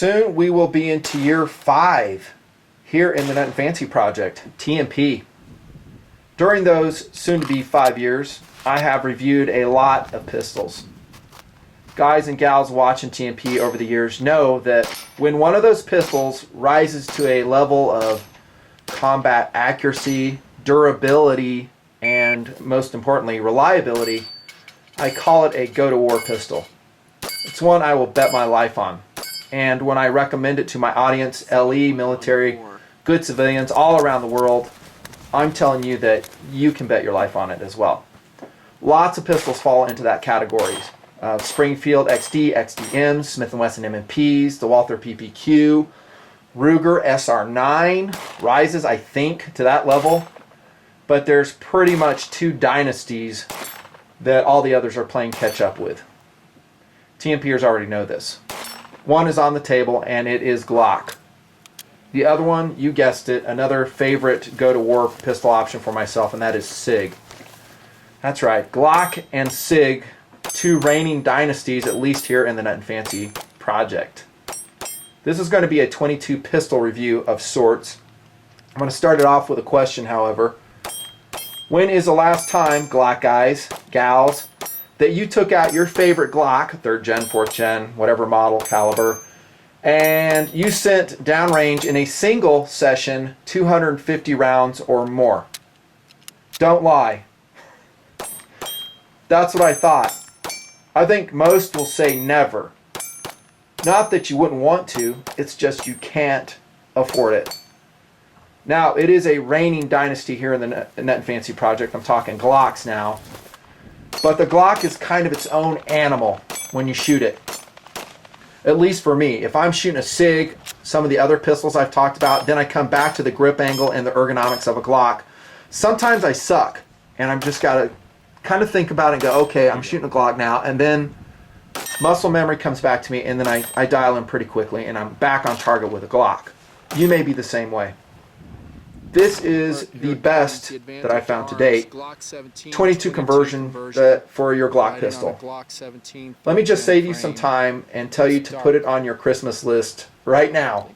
Soon we will be into year 5 here in the Nutnfancy project, TMP. During those soon-to-be 5 years, I have reviewed a lot of pistols. Guys and gals watching TMP over the years know that when one of those pistols rises to a level of combat accuracy, durability, and most importantly, reliability, I call it a go-to-war pistol. It's one I will bet my life on. And when I recommend it to my audience, LE, military, good civilians all around the world, I'm telling you that you can bet your life on it as well. Lots of pistols fall into that category. Springfield XD, XDMs, Smith & Wesson M&Ps, the Walther PPQ, Ruger SR9 rises, I think, to that level. But there's pretty much 2 dynasties that all the others are playing catch up with. TMPers already know this. One is on the table, and it is Glock. The other one, you guessed it, another favorite go-to-war pistol option for myself, and that is SIG. That's right, Glock and SIG, 2 reigning dynasties, at least here in the Nutnfancy project. This is going to be a 22 pistol review of sorts. I'm going to start it off with a question, however. When is the last time, Glock guys, gals, that you took out your favorite Glock, 3rd gen, 4th gen, whatever model, caliber, and you sent downrange in a single session 250 rounds or more? Don't lie. That's what I thought. I think most will say never. Not that you wouldn't want to, it's just you can't afford it. Now, it is a reigning dynasty here in the Nutnfancy project. I'm talking Glocks now. But the Glock is kind of its own animal when you shoot it. At least for me. If I'm shooting a SIG, some of the other pistols I've talked about, then I come back to the grip angle and the ergonomics of a Glock. Sometimes I suck, and I've just got to kind of think about it and go, okay, I'm shooting a Glock now, and then muscle memory comes back to me, and then I dial in pretty quickly, and I'm back on target with a Glock. You may be the same way. This is the best that I found to date. 22 conversion for your Glock pistol. Let me just save you some time and tell you to put it on your Christmas list right now.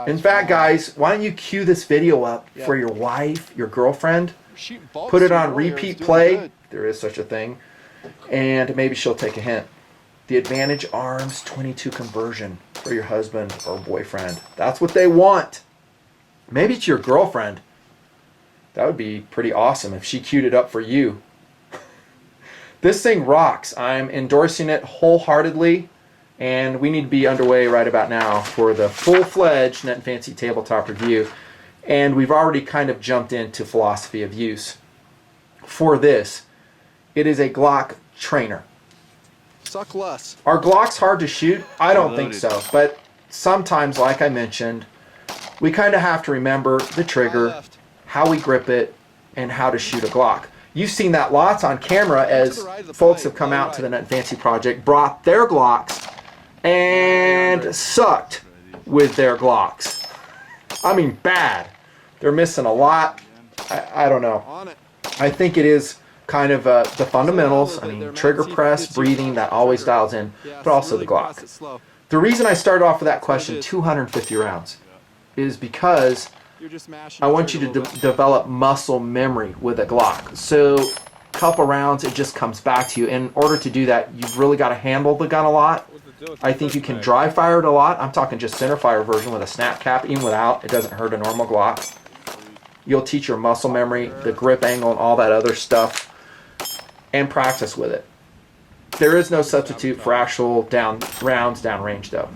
In fact, guys, why don't you cue this video up for your wife, your girlfriend, put it on repeat play, there is such a thing, and maybe she'll take a hint. The Advantage Arms 22 conversion for your husband or boyfriend. That's what they want. Maybe it's your girlfriend. That would be pretty awesome if she queued it up for you. This thing rocks. I'm endorsing it wholeheartedly, and we need to be underway right about now for the full-fledged Nutnfancy tabletop review. And we've already kind of jumped into philosophy of use. For this, it is a Glock trainer. Suck less. Are Glocks hard to shoot? I don't think so, but sometimes, like I mentioned, we kind of have to remember the trigger, how we grip it, and how to shoot a Glock. You've seen that lots on camera as folks have come out to the Nutnfancy project, brought their Glocks, and sucked with their Glocks. I mean, bad. They're missing a lot. I don't know. I think it is kind of the fundamentals. I mean, trigger press, breathing, that always dials in, but also the Glock. The reason I started off with that question, 250 rounds, is because I want you to develop muscle memory with a Glock. So a couple rounds, it just comes back to you. In order to do that, you've really got to handle the gun a lot. I think you can dry fire it a lot. I'm talking just center fire version with a snap cap. Even without, it doesn't hurt a normal Glock. You'll teach your muscle memory, the grip angle, and all that other stuff, and practice with it. There is no substitute for actual rounds downrange, though.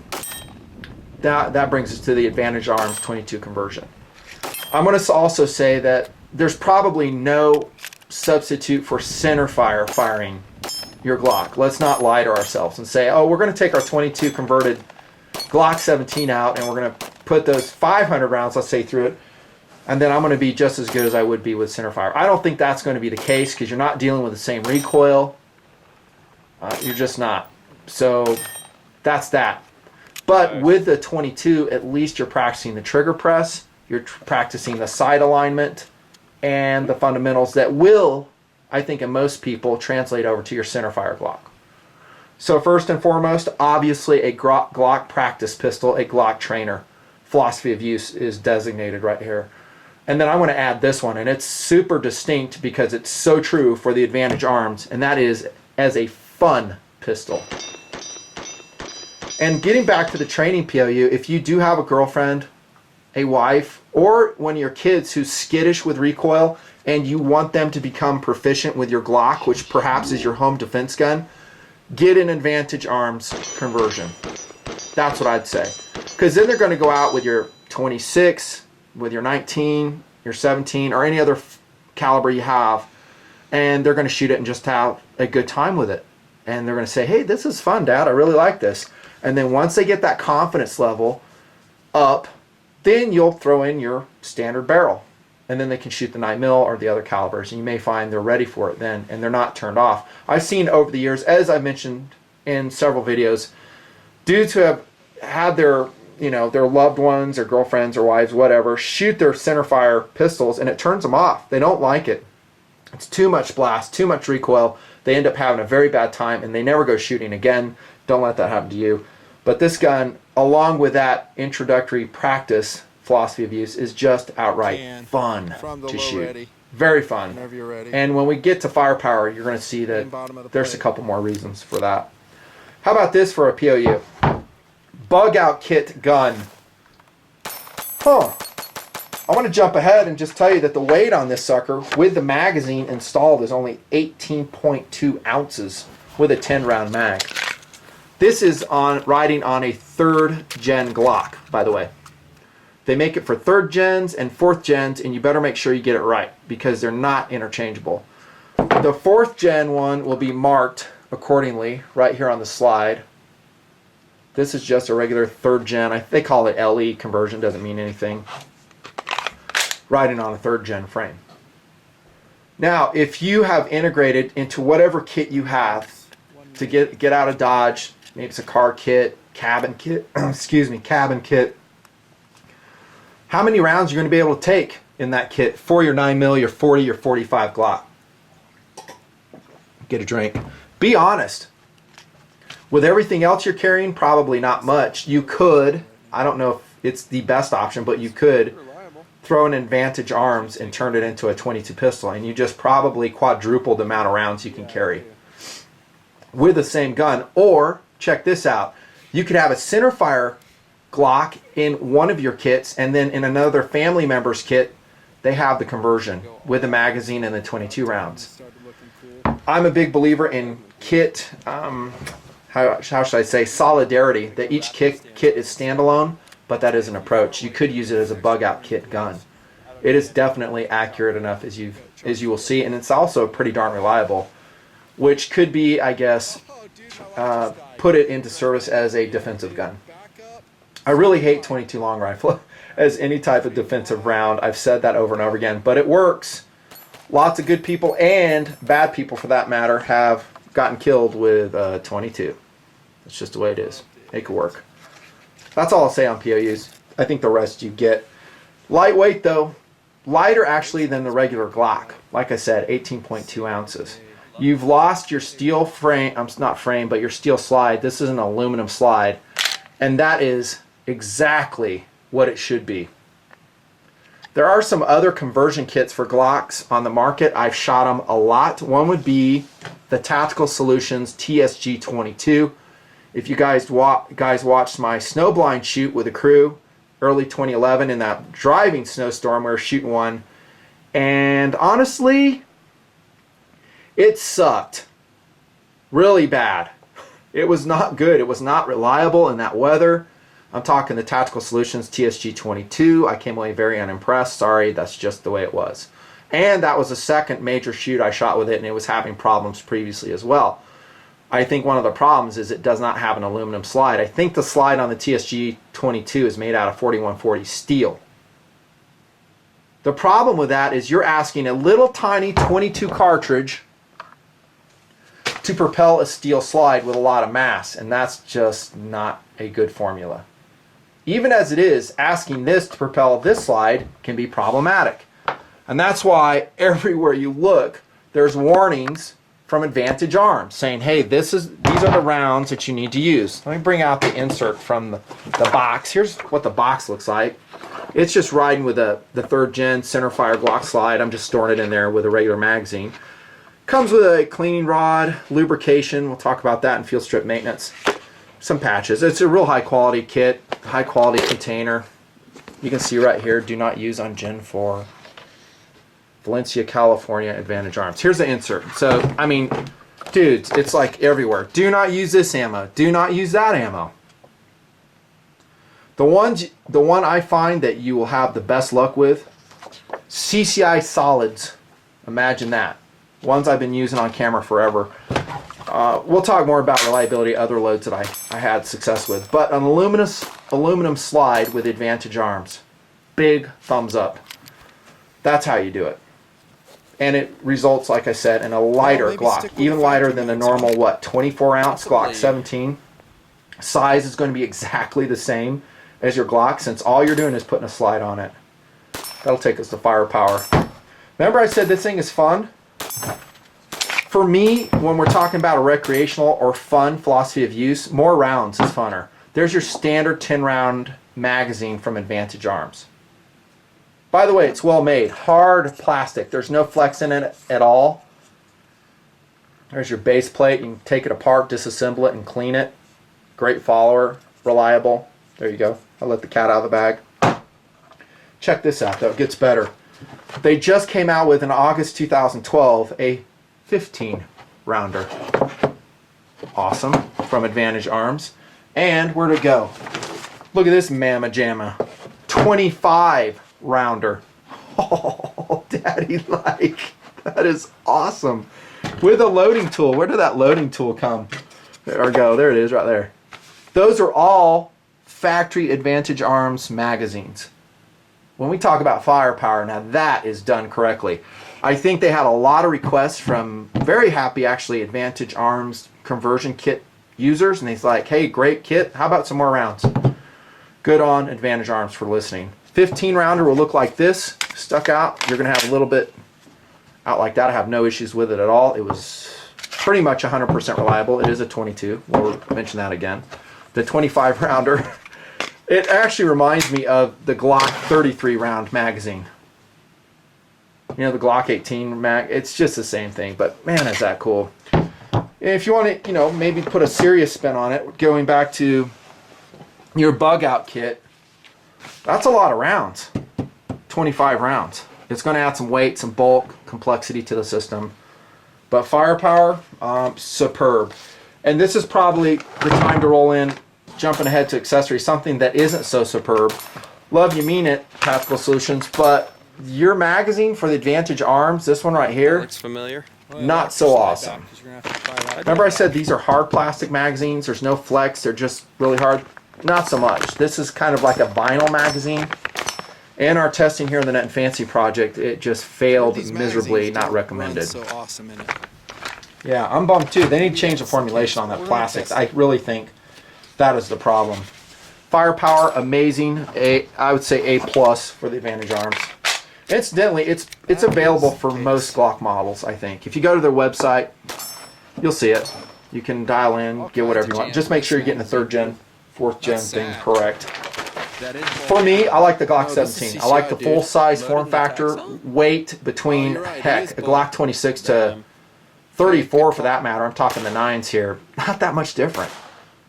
That brings us to the Advantage Arms 22 conversion. I'm going to also say that there's probably no substitute for center fire firing your Glock. Let's not lie to ourselves and say, oh, we're going to take our 22 converted Glock 17 out and we're going to put those 500 rounds, let's say, through it, and then I'm going to be just as good as I would be with center fire. I don't think that's going to be the case because you're not dealing with the same recoil. You're just not. So that's that. But with the 22, at least you're practicing the trigger press, you're practicing the sight alignment, and the fundamentals that will, I think in most people, translate over to your center fire Glock. So first and foremost, obviously a Glock practice pistol, a Glock trainer. Philosophy of use is designated right here. And then I want to add this one, and it's super distinct because it's so true for the Advantage Arms, and that is as a fun pistol. And getting back to the training POU, if you do have a girlfriend, a wife, or one of your kids who's skittish with recoil and you want them to become proficient with your Glock, which perhaps is your home defense gun, get an Advantage Arms conversion. That's what I'd say. Because then they're going to go out with your 26, with your 19, your 17, or any other caliber you have, and they're going to shoot it and just have a good time with it. And they're going to say, hey, this is fun, Dad. I really like this. And then once they get that confidence level up, then you'll throw in your standard barrel. And then they can shoot the 9mm or the other calibers. And you may find they're ready for it then, and they're not turned off. I've seen over the years, as I mentioned in several videos, dudes who have had their, their loved ones or girlfriends or wives, whatever, shoot their centerfire pistols, and it turns them off. They don't like it. It's too much blast, too much recoil. They end up having a very bad time, and they never go shooting again. Don't let that happen to you. But this gun, along with that introductory practice philosophy of use, is just outright fun to shoot. Ready. Very fun. Whenever you're ready. And when we get to firepower, you're going to see that there's a couple more reasons for that. How about this for a POU? Bug out kit gun. I want to jump ahead and just tell you that the weight on this sucker with the magazine installed is only 18.2 ounces with a 10 round mag. This is riding on a 3rd gen Glock, by the way. They make it for 3rd gens and 4th gens, and you better make sure you get it right because they're not interchangeable. The 4th gen one will be marked accordingly right here on the slide. This is just a regular 3rd gen. They call it LE conversion, doesn't mean anything. Riding on a 3rd gen frame. Now, if you have integrated into whatever kit you have to get out of Dodge, maybe it's a car kit, cabin kit, cabin kit, how many rounds you're going to be able to take in that kit for your 9mm, your 40, your 45 Glock? Get a drink. Be honest. With everything else you're carrying, probably not much. You could, I don't know if it's the best option, but you could throw an Advantage Arms and turn it into a 22 pistol, and you just probably quadruple the amount of rounds you can carry with the same gun. Or, check this out, you could have a centerfire Glock in one of your kits, and then in another family member's kit, they have the conversion with the magazine and the 22 rounds. I'm a big believer in kit, how should I say, solidarity, that each kit is standalone, but that is an approach. You could use it as a bug out kit gun. It is definitely accurate enough as you will see, and it's also pretty darn reliable, which could be, I guess, put it into service as a defensive gun. I really hate 22 long rifle as any type of defensive round. I've said that over and over again, but it works. Lots of good people and bad people, for that matter, have gotten killed with 22. It's just the way it is. It could work. That's all I'll say on POUs. I think the rest you get. Lightweight though, lighter actually than the regular Glock. Like I said, 18.2 ounces. You've lost your steel frame, not frame, but your steel slide. This is an aluminum slide, and that is exactly what it should be. There are some other conversion kits for Glocks on the market. I've shot them a lot. One would be the Tactical Solutions TSG-22. If you guys watched my snowblind shoot with a crew early 2011 in that driving snowstorm, we were shooting one, and honestly, it sucked really bad. It was not good. It was not reliable in that weather. I'm talking the Tactical Solutions TSG-22. I came away very unimpressed. Sorry, that's just the way it was. And that was the second major shoot I shot with it, and it was having problems previously as well. I think one of the problems is it does not have an aluminum slide. I think the slide on the TSG-22 is made out of 4140 steel. The problem with that is you're asking a little tiny 22 cartridge to propel a steel slide with a lot of mass, and that's just not a good formula. Even as it is, asking this to propel this slide can be problematic. And that's why everywhere you look, there's warnings from Advantage Arms saying, hey, these these are the rounds that you need to use. Let me bring out the insert from the box. Here's what the box looks like. It's just riding with the 3rd gen centerfire Glock slide. I'm just storing it in there with a regular magazine. Comes with a cleaning rod, lubrication. We'll talk about that in field strip maintenance. Some patches. It's a real high quality kit, high quality container. You can see right here, do not use on Gen 4. Valencia, California, Advantage Arms. Here's the insert. So, I mean, dudes, it's like everywhere. Do not use this ammo. Do not use that ammo. The one I find that you will have the best luck with, CCI solids. Imagine that. Ones I've been using on camera forever. We'll talk more about reliability, other loads that I had success with. But an aluminum slide with Advantage Arms. Big thumbs up. That's how you do it. And it results, like I said, in a lighter Glock. Even lighter than the normal, 24-ounce Glock 17. Size is going to be exactly the same as your Glock, since all you're doing is putting a slide on it. That'll take us to firepower. Remember I said this thing is fun? For me, when we're talking about a recreational or fun philosophy of use, more rounds is funner. There's your standard 10-round magazine from Advantage Arms. By the way, it's well made. Hard plastic. There's no flex in it at all. There's your base plate. You can take it apart, disassemble it, and clean it. Great follower. Reliable. There you go. I let the cat out of the bag. Check this out, though. It gets better. They just came out with, in August 2012, a 15-rounder. Awesome. From Advantage Arms. And where'd it go? Look at this mamma jamma. 25-rounder. Oh, daddy like. That is awesome. With a loading tool. Where did that loading tool come? There we go. There it is right there. Those are all factory Advantage Arms magazines. When we talk about firepower, now that is done correctly. I think they had a lot of requests from very happy, actually, Advantage Arms conversion kit users. And he's like, hey, great kit. How about some more rounds? Good on Advantage Arms for listening. 15-rounder will look like this. Stuck out. You're going to have a little bit out like that. I have no issues with it at all. It was pretty much 100% reliable. It is a 22. We'll mention that again. The 25-rounder, it actually reminds me of the Glock 33-round magazine. You know, the Glock 18 mag. It's just the same thing, but man, is that cool. If you want to, you know, maybe put a serious spin on it, going back to your bug out kit, that's a lot of rounds. 25 rounds. It's going to add some weight, some bulk, complexity to the system. But firepower, superb. And this is probably the time to roll in, jumping ahead to accessories, something that isn't so superb. Love you mean it, Tactical Solutions, but your magazine for the Advantage Arms, this one right here, Looks familiar. not so awesome. Remember I said these are hard plastic magazines, there's no flex, they're just really hard? Not so much. This is kind of like a vinyl magazine. In our testing here in the Nutnfancy project, it just failed miserably, not recommended. So awesome in it. Yeah, I'm bummed too. They need to change the formulation on that plastic. I really think that is the problem. Firepower, amazing. I would say A+ for the Advantage Arms. Incidentally, it's available for most Glock models, I think. If you go to their website, you'll see it. You can dial in, get whatever you want. Just make sure you're getting the 3rd gen, 4th gen thing correct. For me, I like the Glock 17. I like the full-size form factor, weight between, heck, a Glock 26 to 34 for that matter. I'm talking the 9s here. Not that much different.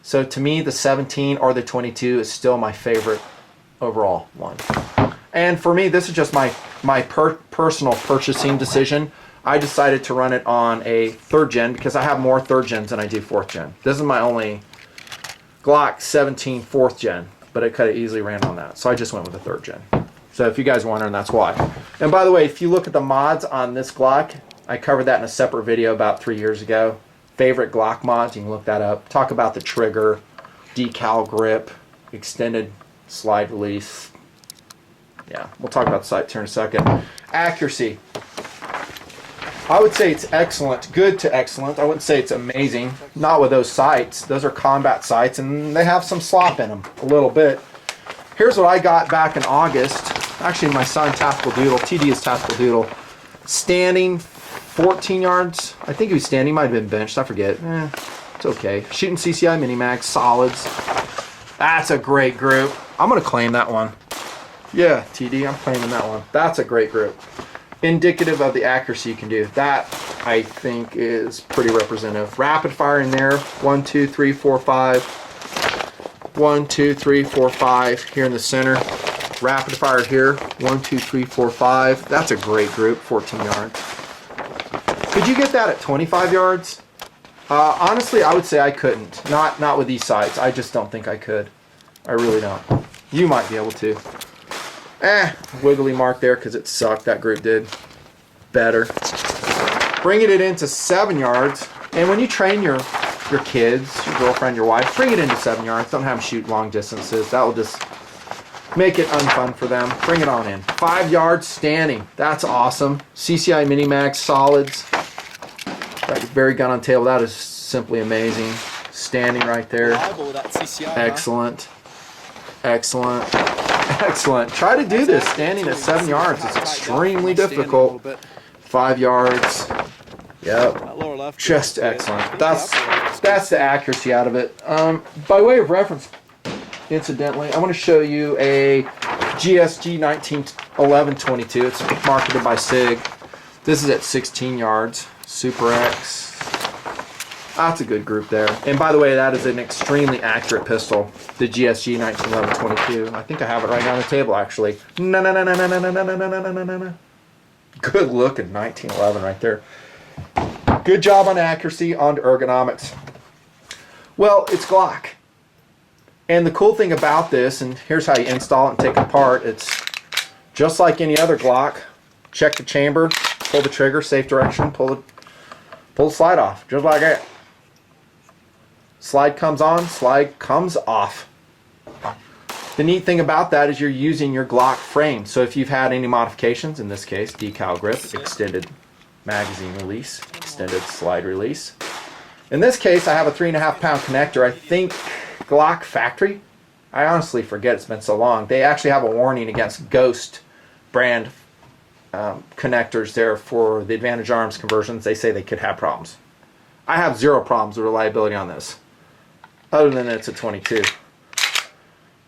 So to me, the 17 or the 22 is still my favorite overall one. And for me, this is just my personal purchasing decision. I decided to run it on a 3rd gen because I have more 3rd gens than I do 4th gen. This is my only Glock 17 4th gen, but I could have easily ran on that. So I just went with the 3rd gen. So if you guys are wondering, that's why. And by the way, if you look at the mods on this Glock, I covered that in a separate video about 3 years ago. Favorite Glock mods, you can look that up. Talk about the trigger, decal grip, extended slide release. Yeah, we'll talk about the sight here in a second. Accuracy. I would say it's excellent, good to excellent. I wouldn't say it's amazing. Not with those sights. Those are combat sights, and they have some slop in them, a little bit. Here's what I got back in August. Actually, my son, Tactical Doodle, TD is Tactical Doodle, standing 14 yards. I think he was standing, might have been benched, I forget. It's okay. Shooting CCI mini mag, solids. That's a great group. I'm gonna claim that one. Yeah, TD, I'm claiming that one. That's a great group. Indicative of the accuracy you can do. That, I think, is pretty representative. Rapid fire in there. 1, 2, 3, 4, 5. 1, 2, 3, 4, 5 here in the center. Rapid fire here. 1, 2, 3, 4, 5. That's a great group. 14 yards. Could you get that at 25 yards? Honestly, I would say I couldn't. Not with these sights. I just don't think I could. I really don't. You might be able to. Wiggly mark there because it sucked. That group did better. Bringing it into 7 yards. And when you train your kids, your girlfriend, your wife, bring it into 7 yards. Don't have them shoot long distances. That will just make it unfun for them. Bring it on in. 5 yards standing. That's awesome. CCI Mini Mag solids. That very gun on table. That is simply amazing. Standing right there. Excellent. Excellent. Excellent. Try to do this standing at 7 yards. It's extremely difficult. 5 yards. Yep. Just excellent. That's the accuracy out of it. By way of reference, incidentally, I want to show you a GSG 1911-22. It's marketed by SIG. This is at 16 yards. Super X. That's a good group there. And by the way, that is an extremely accurate pistol. The GSG 1911-22. I think I have it right on the table, actually. No. Good looking 1911 right there. Good job on accuracy, on to ergonomics. Well, it's Glock. And the cool thing about this, and here's how you install it and take it apart, it's just like any other Glock. Check the chamber, pull the trigger, safe direction, pull the slide off, just like that. Slide comes on, slide comes off. The neat thing about that is you're using your Glock frame. So if you've had any modifications, in this case, decal grip, extended magazine release, extended slide release. In this case, I have a 3.5 pound connector. I think Glock factory, I honestly forget, it's been so long. They actually have a warning against Ghost brand connectors there for the Advantage Arms conversions. They say they could have problems. I have zero problems with reliability on this, other than it's a 22.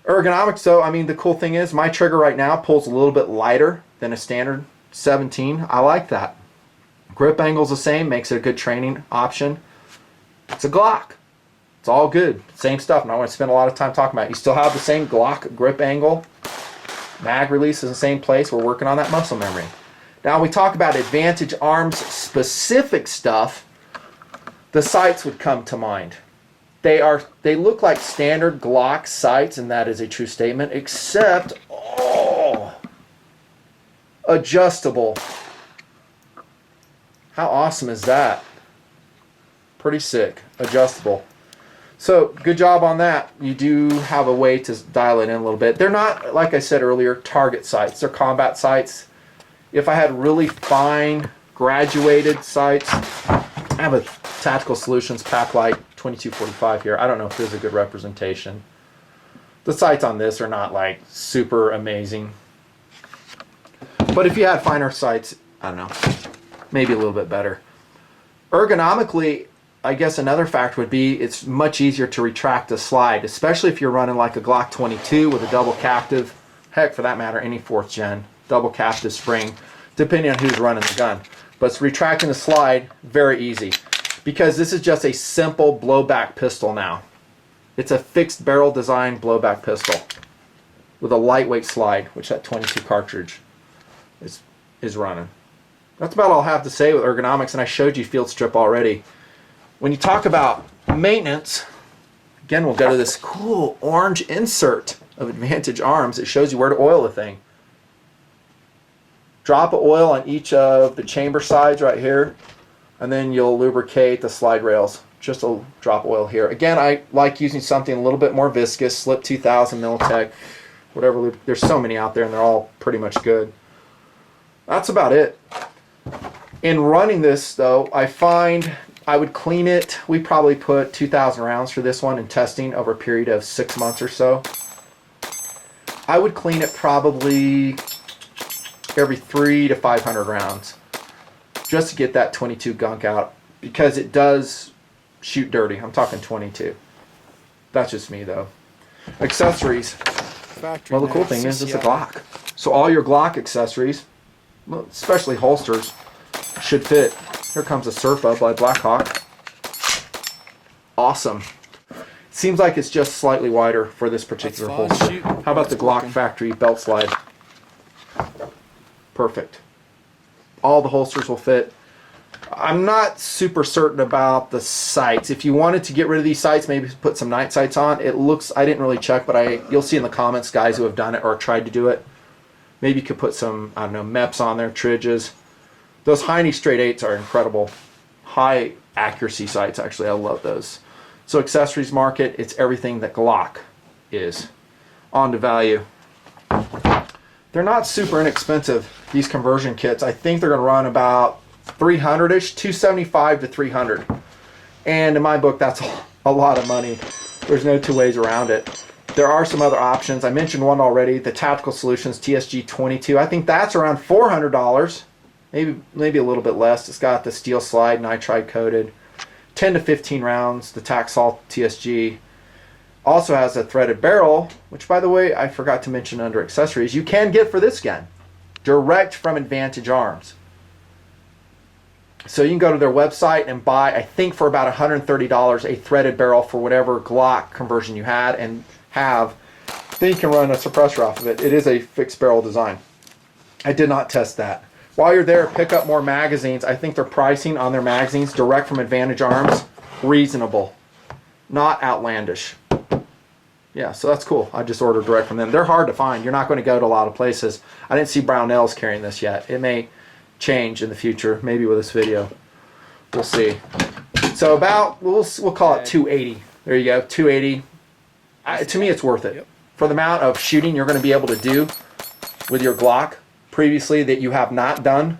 Ergonomics though, I mean, the cool thing is my trigger right now pulls a little bit lighter than a standard 17. I like that. Grip angle's the same, makes it a good training option. It's a Glock. It's all good. Same stuff. I'm not going to spend a lot of time talking about it. You still have the same Glock grip angle. Mag release is in the same place. We're working on that muscle memory. Now we talk about Advantage Arms specific stuff. The sights would come to mind. They look like standard Glock sights, and that is a true statement, except adjustable. How awesome is that? Pretty sick. Adjustable. So good job on that. You do have a way to dial it in a little bit. They're not, like I said earlier, target sights. They're combat sights. If I had really fine graduated sights, I have a Tactical Solutions Packlight 2245 here. I don't know if this is a good representation. The sights on this are not like super amazing. But if you had finer sights, I don't know, maybe a little bit better. Ergonomically, I guess another fact would be it's much easier to retract a slide, especially if you're running like a Glock 22 with a double captive, heck for that matter, any 4th gen, double captive spring, depending on who's running the gun. But it's retracting the slide, very easy, because this is just a simple blowback pistol now. It's a fixed barrel design blowback pistol with a lightweight slide, which that 22 cartridge is running. That's about all I have to say with ergonomics, and I showed you field strip already. When you talk about maintenance, again, we'll go to this cool orange insert of Advantage Arms. It shows you where to oil the thing. Drop of oil on each of the chamber sides right here, and then you'll lubricate the slide rails. Just a drop of oil here. Again, I like using something a little bit more viscous, Slip 2000, Militech, whatever. There's so many out there, and they're all pretty much good. That's about it. In running this, though, I find I would clean it. We probably put 2,000 rounds for this one in testing over a period of 6 months or so. I would clean it probably every 300 to 500 rounds just to get that 22 gunk out, because it does shoot dirty. I'm talking 22. That's just me though. Accessories. Factory Well, the cool nav, thing is it's a CCI. Glock. So all your Glock accessories, well, especially holsters, should fit. Here comes a Surfa by Blackhawk. Awesome. Seems like it's just slightly wider for this particular That's fine. holster. Shoot. How about the It's Glock working. factory belt slide? Perfect. All the holsters will fit. I'm not super certain about the sights. If you wanted to get rid of these sights, maybe put some night sights on. It looks, I didn't really check, but you'll see in the comments guys who have done it or tried to do it. Maybe you could put some, I don't know, MEPs on there, tridges. Those Heine straight 8s are incredible. High accuracy sights, actually. I love those. So accessories market, it's everything that Glock is. On to value. They're not super inexpensive, these conversion kits. I think they're going to run about 300-ish, 275 to 300. And in my book, that's a lot of money. There's no two ways around it. There are some other options. I mentioned one already, the Tactical Solutions TSG 22. I think that's around $400. Maybe a little bit less. It's got the steel slide, nitride coated. 10 to 15 rounds, the Taxol TSG. Also has a threaded barrel, which by the way, I forgot to mention under accessories, you can get for this gun. Direct from Advantage Arms. So you can go to their website and buy, I think for about $130, a threaded barrel for whatever Glock conversion you had and have. Then you can run a suppressor off of it. It is a fixed barrel design. I did not test that. While you're there, pick up more magazines. I think their pricing on their magazines, direct from Advantage Arms, reasonable. Not outlandish. Yeah, so that's cool. I just ordered direct from them. They're hard to find. You're not going to go to a lot of places. I didn't see Brownells carrying this yet. It may change in the future, maybe with this video. We'll see. So about, we'll call it 280. There you go, 280. To me, it's worth it. Yep. For the amount of shooting you're going to be able to do with your Glock previously that you have not done,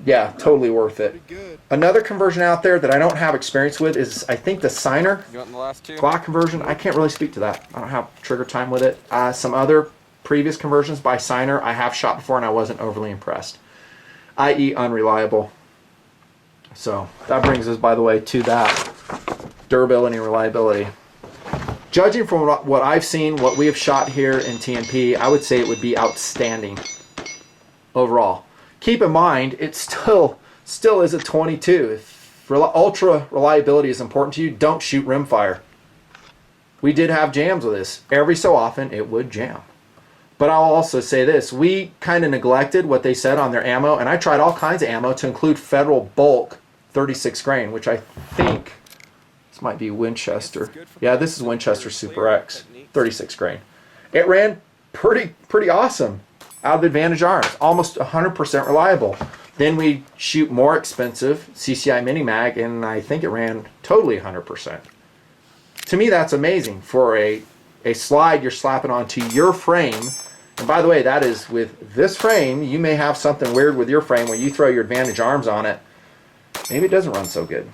yeah, totally worth it. Pretty good. Another conversion out there that I don't have experience with is, I think, the Signer You got in the last two? Glock conversion. I can't really speak to that. I don't have trigger time with it. Some other previous conversions by Signer I have shot before and I wasn't overly impressed, i.e. unreliable. So that brings us, by the way, to that durability and reliability. Judging from what I've seen, what we have shot here in TMP, I would say it would be outstanding overall. Keep in mind, it still is a 22. If ultra reliability is important to you, don't shoot rimfire. We did have jams with this. Every so often, it would jam. But I'll also say this. We kind of neglected what they said on their ammo, and I tried all kinds of ammo to include Federal Bulk 36 grain, which I think this might be Winchester. Yeah, this is Winchester Super X 36 grain. It ran pretty awesome out of Advantage Arms, almost 100% reliable. Then we shoot more expensive CCI Mini Mag, and I think it ran totally 100%. To me, that's amazing for a slide you're slapping onto your frame. And by the way, that is with this frame. You may have something weird with your frame where you throw your Advantage Arms on it. Maybe it doesn't run so good.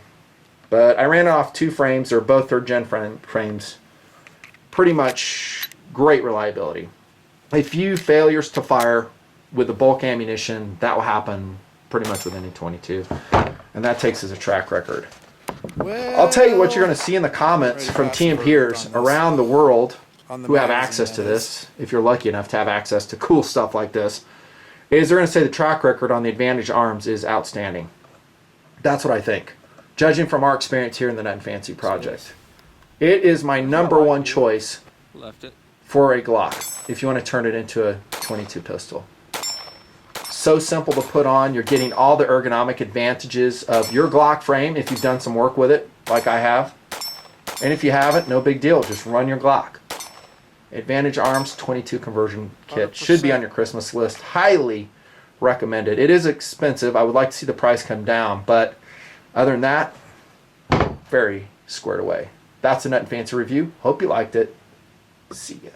But I ran it off 2 frames. They're both 3rd gen frames. Pretty much great reliability. A few failures to fire with the bulk ammunition, that will happen pretty much with any 22. And that takes as a track record. Well, I'll tell you what you're going to see in the comments from TMPers around the world who have access to this, if you're lucky enough to have access to cool stuff like this, is they're going to say the track record on the Advantage Arms is outstanding. That's what I think, judging from our experience here in the Nutnfancy project. It is my number one choice Left it. for a Glock if you want to turn it into a 22 pistol. So simple to put on. You're getting all the ergonomic advantages of your Glock frame if you've done some work with it, like I have. And if you haven't, no big deal. Just run your Glock. Advantage Arms 22 conversion kit 100%. should be on your Christmas list. Highly recommended. It is expensive. I would like to see the price come down, but other than that, very squared away. That's a Nutnfancy review. Hope you liked it. See ya.